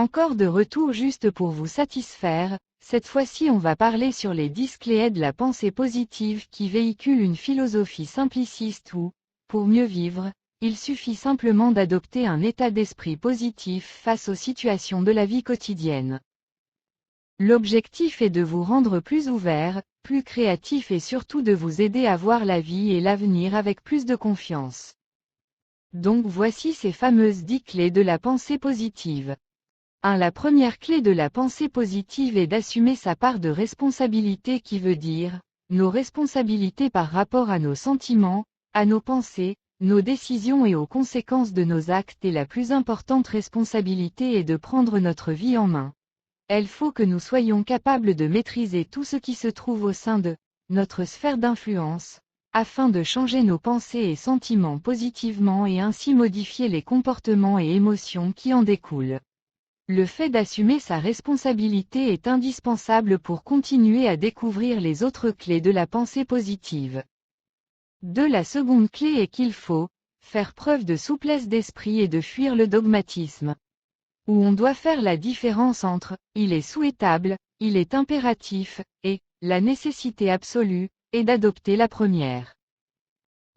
Encore de retour juste pour vous satisfaire, cette fois-ci on va parler sur les 10 clés de la pensée positive qui véhiculent une philosophie simpliciste où, pour mieux vivre, il suffit simplement d'adopter un état d'esprit positif face aux situations de la vie quotidienne. L'objectif est de vous rendre plus ouvert, plus créatif et surtout de vous aider à voir la vie et l'avenir avec plus de confiance. Donc voici ces fameuses 10 clés de la pensée positive. 1. La première clé de la pensée positive est d'assumer sa part de responsabilité qui veut dire, nos responsabilités par rapport à nos sentiments, à nos pensées, nos décisions et aux conséquences de nos actes et la plus importante responsabilité est de prendre notre vie en main. Il faut que nous soyons capables de maîtriser tout ce qui se trouve au sein de notre sphère d'influence, afin de changer nos pensées et sentiments positivement et ainsi modifier les comportements et émotions qui en découlent. Le fait d'assumer sa responsabilité est indispensable pour continuer à découvrir les autres clés de la pensée positive. 2. La seconde clé est qu'il faut faire preuve de souplesse d'esprit et de fuir le dogmatisme. Où on doit faire la différence entre « il est souhaitable »,« il est impératif » et « la nécessité absolue » et d'adopter la première.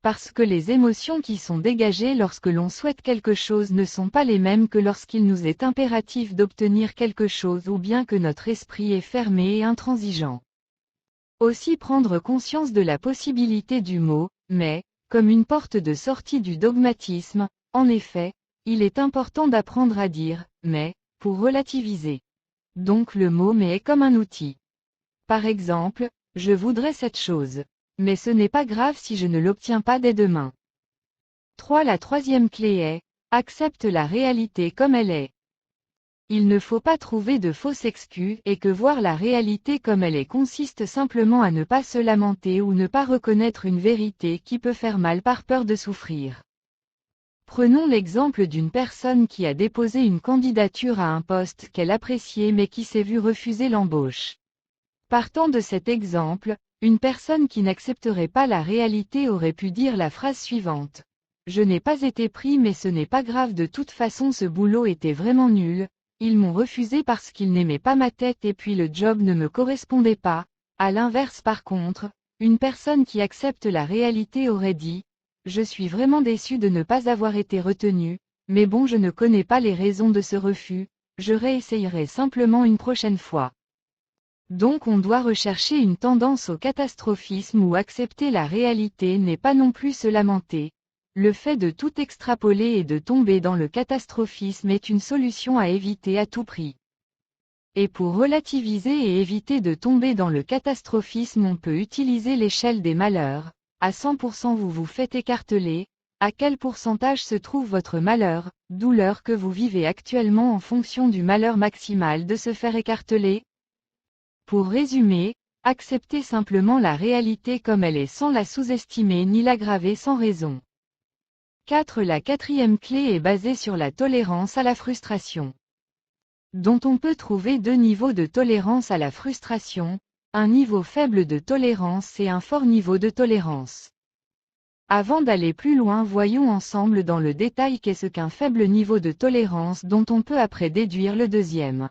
Parce que les émotions qui sont dégagées lorsque l'on souhaite quelque chose ne sont pas les mêmes que lorsqu'il nous est impératif d'obtenir quelque chose ou bien que notre esprit est fermé et intransigeant. Aussi prendre conscience de la possibilité du mot « mais » comme une porte de sortie du dogmatisme. En effet, il est important d'apprendre à dire « mais » pour relativiser. Donc le mot « mais » est comme un outil. Par exemple, je voudrais cette chose. Mais ce n'est pas grave si je ne l'obtiens pas dès demain. 3. La troisième clé est « accepte la réalité comme elle est ». Il ne faut pas trouver de fausses excuses et que voir la réalité comme elle est consiste simplement à ne pas se lamenter ou ne pas reconnaître une vérité qui peut faire mal par peur de souffrir. Prenons l'exemple d'une personne qui a déposé une candidature à un poste qu'elle appréciait mais qui s'est vue refuser l'embauche. Partant de cet exemple, une personne qui n'accepterait pas la réalité aurait pu dire la phrase suivante. Je n'ai pas été pris mais ce n'est pas grave, de toute façon ce boulot était vraiment nul, ils m'ont refusé parce qu'ils n'aimaient pas ma tête et puis le job ne me correspondait pas. À l'inverse par contre, une personne qui accepte la réalité aurait dit, je suis vraiment déçu de ne pas avoir été retenu, mais bon je ne connais pas les raisons de ce refus, je réessayerai simplement une prochaine fois. Donc on doit rechercher une tendance au catastrophisme ou accepter la réalité n'est pas non plus se lamenter. Le fait de tout extrapoler et de tomber dans le catastrophisme est une solution à éviter à tout prix. Et pour relativiser et éviter de tomber dans le catastrophisme, on peut utiliser l'échelle des malheurs. À 100% vous vous faites écarteler. À quel pourcentage se trouve votre malheur, douleur que vous vivez actuellement en fonction du malheur maximal de se faire écarteler? Pour résumer, acceptez simplement la réalité comme elle est sans la sous-estimer ni l'aggraver sans raison. 4. La quatrième clé est basée sur la tolérance à la frustration. Dont on peut trouver deux niveaux de tolérance à la frustration, un niveau faible de tolérance et un fort niveau de tolérance. Avant d'aller plus loin, voyons ensemble dans le détail qu'est-ce qu'un faible niveau de tolérance dont on peut après déduire le deuxième.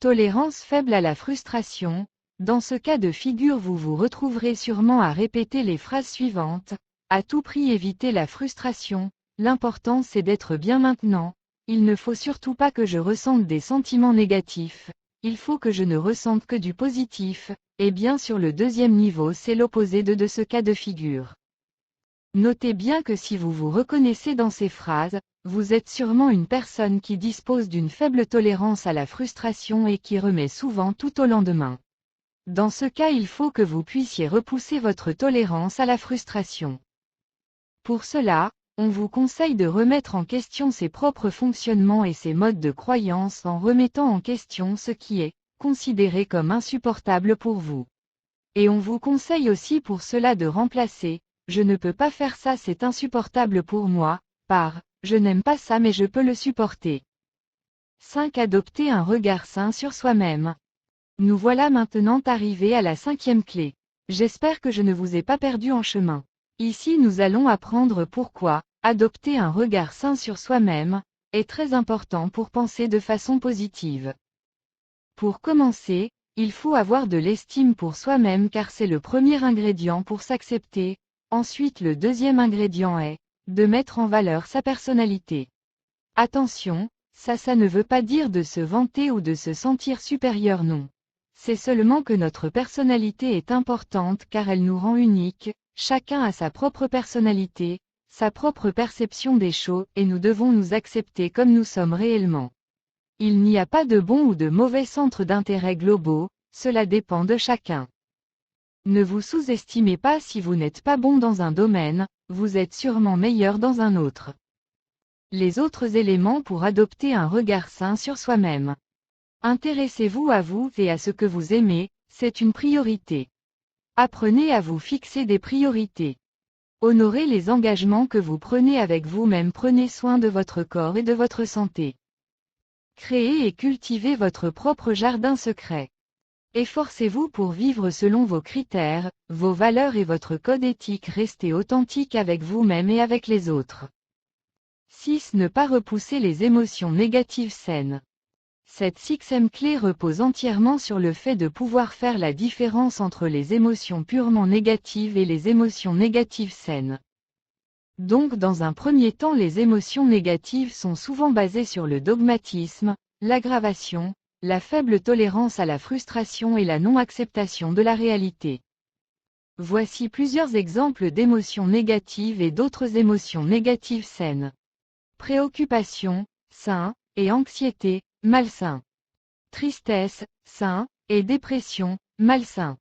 Tolérance faible à la frustration. Dans ce cas de figure vous vous retrouverez sûrement à répéter les phrases suivantes. À tout prix éviter la frustration, l'important c'est d'être bien maintenant, il ne faut surtout pas que je ressente des sentiments négatifs, il faut que je ne ressente que du positif, et bien sûr le deuxième niveau c'est l'opposé de ce cas de figure. Notez bien que si vous vous reconnaissez dans ces phrases, vous êtes sûrement une personne qui dispose d'une faible tolérance à la frustration et qui remet souvent tout au lendemain. Dans ce cas, il faut que vous puissiez repousser votre tolérance à la frustration. Pour cela, on vous conseille de remettre en question ses propres fonctionnements et ses modes de croyance en remettant en question ce qui est considéré comme insupportable pour vous. Et on vous conseille aussi pour cela de remplacer « je ne peux pas faire ça, c'est insupportable pour moi » par « je n'aime pas ça mais je peux le supporter ». 5. Adopter un regard sain sur soi-même. Nous voilà maintenant arrivés à la cinquième clé. J'espère que je ne vous ai pas perdu en chemin. Ici nous allons apprendre pourquoi adopter un regard sain sur soi-même est très important pour penser de façon positive. Pour commencer, il faut avoir de l'estime pour soi-même car c'est le premier ingrédient pour s'accepter. Ensuite, le deuxième ingrédient est de mettre en valeur sa personnalité. Attention, ça ne veut pas dire de se vanter ou de se sentir supérieur, non. C'est seulement que notre personnalité est importante car elle nous rend uniques, chacun a sa propre personnalité, sa propre perception des choses et nous devons nous accepter comme nous sommes réellement. Il n'y a pas de bon ou de mauvais centres d'intérêt globaux, cela dépend de chacun. Ne vous sous-estimez pas si vous n'êtes pas bon dans un domaine, vous êtes sûrement meilleur dans un autre. Les autres éléments pour adopter un regard sain sur soi-même. Intéressez-vous à vous et à ce que vous aimez, c'est une priorité. Apprenez à vous fixer des priorités. Honorez les engagements que vous prenez avec vous-même, prenez soin de votre corps et de votre santé. Créez et cultivez votre propre jardin secret. Efforcez-vous pour vivre selon vos critères, vos valeurs et votre code éthique. Restez authentique avec vous-même et avec les autres. 6. Ne pas repousser les émotions négatives saines. Cette sixième clé repose entièrement sur le fait de pouvoir faire la différence entre les émotions purement négatives et les émotions négatives saines. Donc dans un premier temps, les émotions négatives sont souvent basées sur le dogmatisme, l'aggravation, la faible tolérance à la frustration et la non-acceptation de la réalité. Voici plusieurs exemples d'émotions négatives et d'autres émotions négatives saines. Préoccupation, sain, et anxiété, malsain. Tristesse, sain, et dépression, malsain.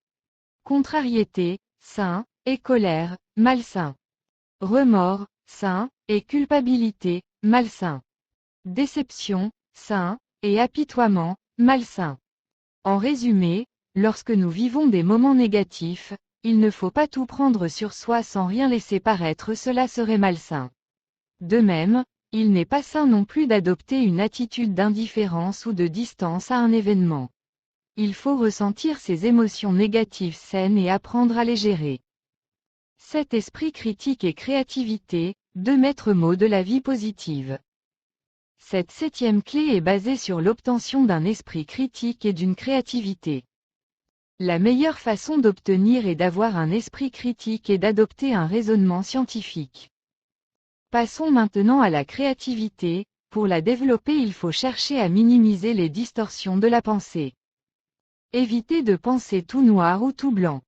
Contrariété, sain, et colère, malsain. Remords, sain, et culpabilité, malsain. Déception, sain, et apitoiement, malsain. En résumé, lorsque nous vivons des moments négatifs, il ne faut pas tout prendre sur soi sans rien laisser paraître, cela serait malsain. De même, il n'est pas sain non plus d'adopter une attitude d'indifférence ou de distance à un événement. Il faut ressentir ces émotions négatives saines et apprendre à les gérer. 7. Esprit critique et créativité, 2 maîtres mots de la vie positive. Cette septième clé est basée sur l'obtention d'un esprit critique et d'une créativité. La meilleure façon d'obtenir et d'avoir un esprit critique est d'adopter un raisonnement scientifique. Passons maintenant à la créativité. Pour la développer, il faut chercher à minimiser les distorsions de la pensée. Évitez de penser tout noir ou tout blanc.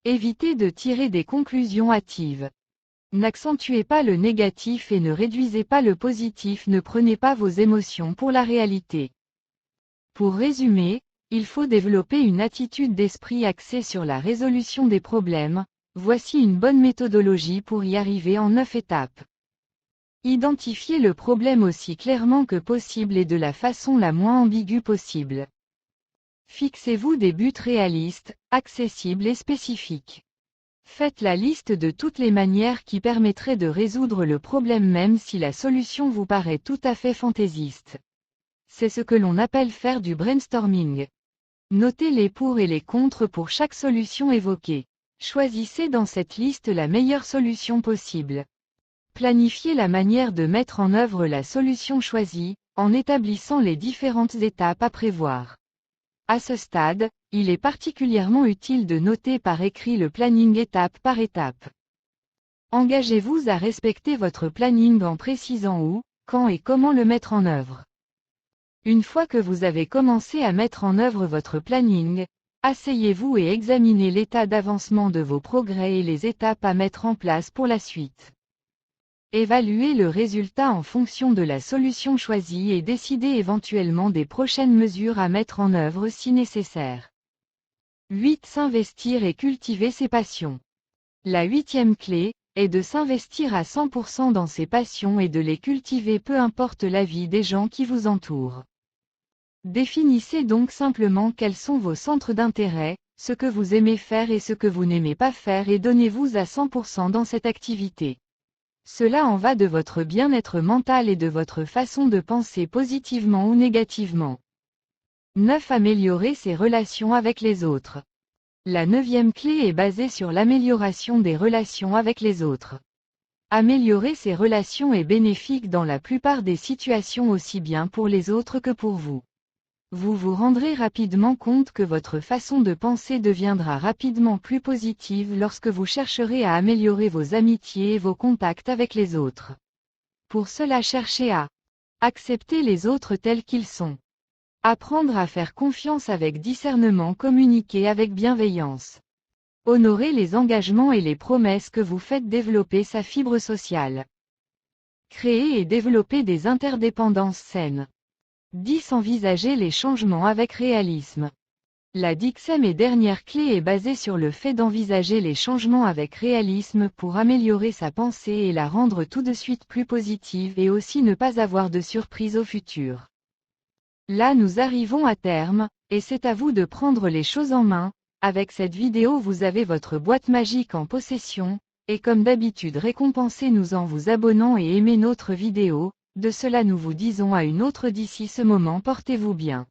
Évitez de tirer des conclusions hâtives. N'accentuez pas le négatif et ne réduisez pas le positif, ne prenez pas vos émotions pour la réalité. Pour résumer, il faut développer une attitude d'esprit axée sur la résolution des problèmes. Voici une bonne méthodologie pour y arriver en 9 étapes. Identifiez le problème aussi clairement que possible et de la façon la moins ambiguë possible. Fixez-vous des buts réalistes, accessibles et spécifiques. Faites la liste de toutes les manières qui permettraient de résoudre le problème même si la solution vous paraît tout à fait fantaisiste. C'est ce que l'on appelle faire du brainstorming. Notez les pour et les contre pour chaque solution évoquée. Choisissez dans cette liste la meilleure solution possible. Planifiez la manière de mettre en œuvre la solution choisie, en établissant les différentes étapes à prévoir. À ce stade, il est particulièrement utile de noter par écrit le planning étape par étape. Engagez-vous à respecter votre planning en précisant où, quand et comment le mettre en œuvre. Une fois que vous avez commencé à mettre en œuvre votre planning, asseyez-vous et examinez l'état d'avancement de vos progrès et les étapes à mettre en place pour la suite. Évaluez le résultat en fonction de la solution choisie et décidez éventuellement des prochaines mesures à mettre en œuvre si nécessaire. 8. S'investir et cultiver ses passions. La 8e clé est de s'investir à 100% dans ses passions et de les cultiver peu importe l'avis des gens qui vous entourent. Définissez donc simplement quels sont vos centres d'intérêt, ce que vous aimez faire et ce que vous n'aimez pas faire et donnez-vous à 100% dans cette activité. Cela en va de votre bien-être mental et de votre façon de penser positivement ou négativement. 9. Améliorer ses relations avec les autres. La 9e clé est basée sur l'amélioration des relations avec les autres. Améliorer ses relations est bénéfique dans la plupart des situations aussi bien pour les autres que pour vous. Vous vous rendrez rapidement compte que votre façon de penser deviendra rapidement plus positive lorsque vous chercherez à améliorer vos amitiés et vos contacts avec les autres. Pour cela, cherchez à accepter les autres tels qu'ils sont. Apprendre à faire confiance avec discernement, communiquer avec bienveillance. Honorer les engagements et les promesses que vous faites, développer sa fibre sociale. Créer et développer des interdépendances saines. 10. Envisager les changements avec réalisme. La 10e et dernière clé est basée sur le fait d'envisager les changements avec réalisme pour améliorer sa pensée et la rendre tout de suite plus positive et aussi ne pas avoir de surprise au futur. Là nous arrivons à terme, et c'est à vous de prendre les choses en main. Avec cette vidéo vous avez votre boîte magique en possession, et comme d'habitude récompensez-nous en vous abonnant et aimez notre vidéo. De cela nous vous disons à une autre. D'ici ce moment, portez-vous bien.